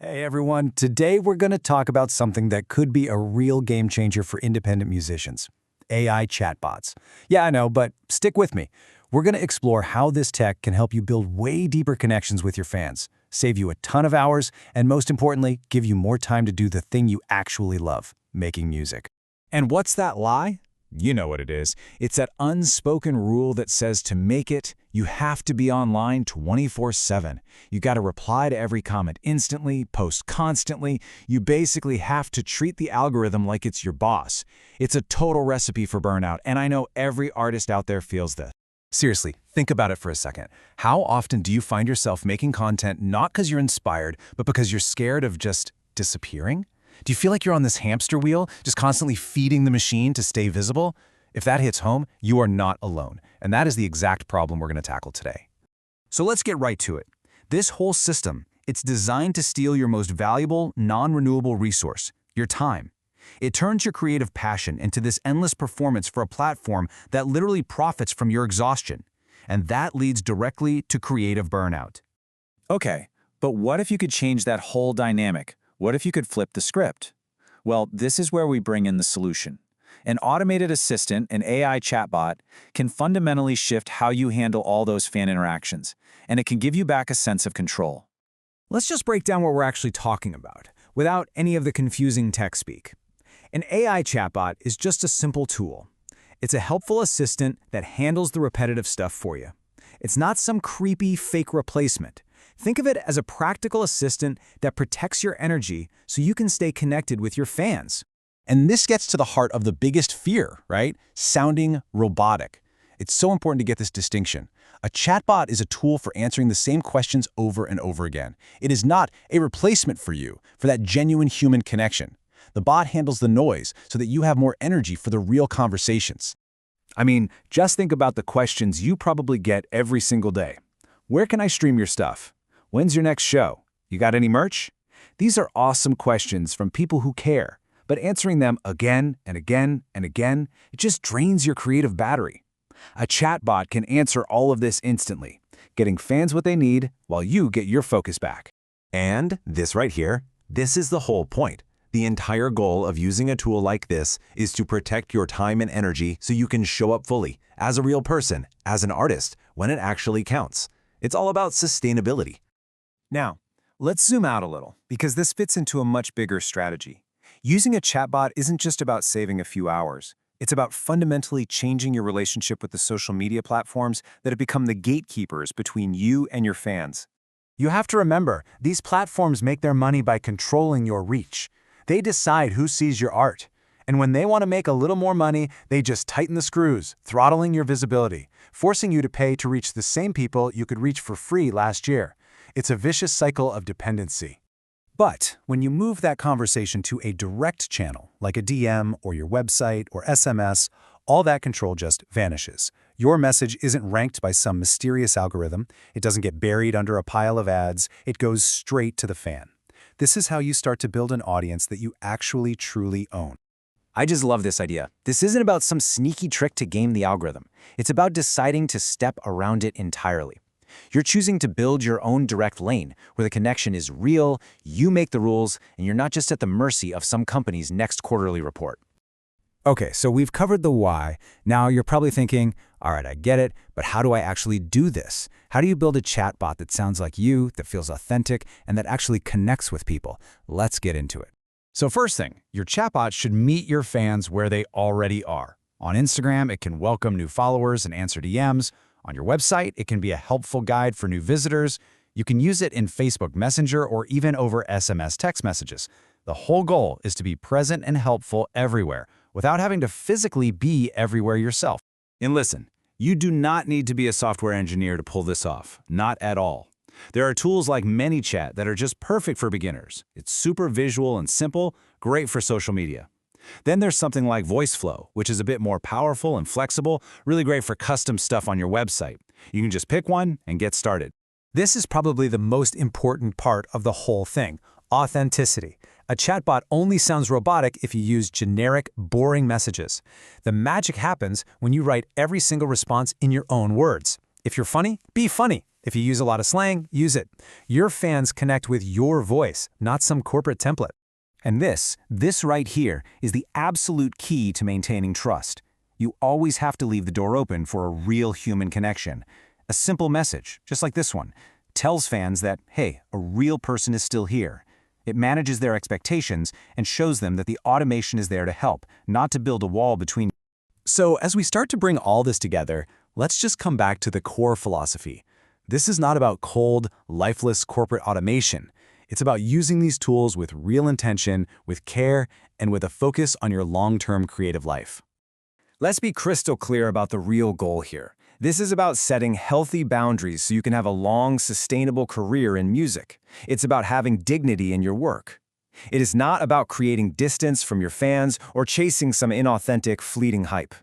Hey everyone, today we're going to talk about something that could be a real game changer for independent musicians. AI chatbots. Yeah, I know, but stick with me. We're going to explore how this tech can help you build way deeper connections with your fans, save you a ton of hours, and most importantly, give you more time to do the thing you actually love, making music. And what's that lie? You know what it is. It's that unspoken rule that says to make it, you have to be online 24/7. You got to reply to every comment instantly, post constantly. You basically have to treat the algorithm like it's your boss. It's a total recipe for burnout, and I know every artist out there feels this. Seriously, think about it for a second. How often do you find yourself making content not because you're inspired, but because you're scared of just disappearing? Do you feel like you're on this hamster wheel, just constantly feeding the machine to stay visible? If that hits home, you are not alone, and that is the exact problem we're going to tackle today. So let's get right to it. This whole system, it's designed to steal your most valuable, non-renewable resource, your time. It turns your creative passion into this endless performance for a platform that literally profits from your exhaustion. And that leads directly to creative burnout. Okay, but what if you could change that whole dynamic? What if you could flip the script? Well, this is where we bring in the solution. An automated assistant, an AI chatbot, can fundamentally shift how you handle all those fan interactions, and it can give you back a sense of control. Let's just break down what we're actually talking about, without any of the confusing tech speak. An AI chatbot is just a simple tool. It's a helpful assistant that handles the repetitive stuff for you. It's not some creepy, fake replacement. Think of it as a practical assistant that protects your energy so you can stay connected with your fans. And this gets to the heart of the biggest fear, right? Sounding robotic. It's so important to get this distinction. A chatbot is a tool for answering the same questions over and over again. It is not a replacement for you, for that genuine human connection. The bot handles the noise so that you have more energy for the real conversations. I mean, just think about the questions you probably get every single day. Where can I stream your stuff? When's your next show? You got any merch? These are awesome questions from people who care, but answering them again and again and again, it just drains your creative battery. A chatbot can answer all of this instantly, getting fans what they need while you get your focus back. And this right here, this is the whole point. The entire goal of using a tool like this is to protect your time and energy so you can show up fully, as a real person, as an artist, when it actually counts. It's all about sustainability. Now, let's zoom out a little, because this fits into a much bigger strategy. Using a chatbot isn't just about saving a few hours. It's about fundamentally changing your relationship with the social media platforms that have become the gatekeepers between you and your fans. You have to remember, these platforms make their money by controlling your reach. They decide who sees your art. And when they want to make a little more money, they just tighten the screws, throttling your visibility, forcing you to pay to reach the same people you could reach for free last year. It's a vicious cycle of dependency. But when you move that conversation to a direct channel, like a DM or your website or SMS, all that control just vanishes. Your message isn't ranked by some mysterious algorithm. It doesn't get buried under a pile of ads. It goes straight to the fan. This is how you start to build an audience that you actually truly own. I just love this idea. This isn't about some sneaky trick to game the algorithm. It's about deciding to step around it entirely. You're choosing to build your own direct lane, where the connection is real, you make the rules, and you're not just at the mercy of some company's next quarterly report. Okay, so we've covered the why. Now you're probably thinking, all right, I get it, but how do I actually do this? How do you build a chatbot that sounds like you, that feels authentic, and that actually connects with people? Let's get into it. So first thing, your chatbot should meet your fans where they already are. On Instagram, it can welcome new followers and answer DMs. On your website, it can be a helpful guide for new visitors. You can use it in Facebook Messenger or even over SMS text messages. The whole goal is to be present and helpful everywhere, without having to physically be everywhere yourself. And listen, you do not need to be a software engineer to pull this off. Not at all. There are tools like ManyChat that are just perfect for beginners. It's super visual and simple, great for social media. Then there's something like VoiceFlow, which is a bit more powerful and flexible, really great for custom stuff on your website. You can just pick one and get started. This is probably the most important part of the whole thing, authenticity. A chatbot only sounds robotic if you use generic, boring messages. The magic happens when you write every single response in your own words. If you're funny, be funny. If you use a lot of slang, use it. Your fans connect with your voice, not some corporate template. And this right here is the absolute key to maintaining trust. You always have to leave the door open for a real human connection. A simple message, just like this one, tells fans that, hey, a real person is still here. It manages their expectations and shows them that the automation is there to help, not to build a wall between. So as we start to bring all this together, let's just come back to the core philosophy. This is not about cold, lifeless corporate automation. It's about using these tools with real intention, with care, and with a focus on your long-term creative life. Let's be crystal clear about the real goal here. This is about setting healthy boundaries so you can have a long, sustainable career in music. It's about having dignity in your work. It is not about creating distance from your fans or chasing some inauthentic, fleeting hype.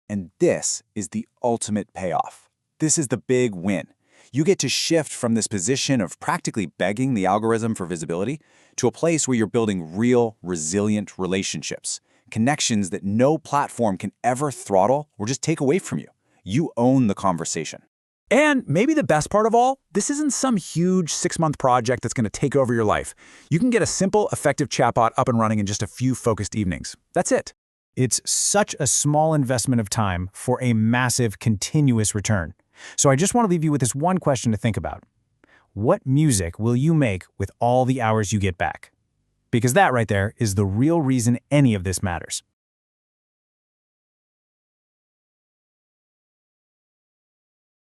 And this is the ultimate payoff. This is the big win. You get to shift from this position of practically begging the algorithm for visibility to a place where you're building real, resilient relationships, connections that no platform can ever throttle or just take away from you. You own the conversation. And maybe the best part of all, this isn't some huge 6-month project that's going to take over your life. You can get a simple, effective chatbot up and running in just a few focused evenings. That's it. It's such a small investment of time for a massive, continuous return. So I just want to leave you with this one question to think about. What music will you make with all the hours you get back? Because that right there is the real reason any of this matters.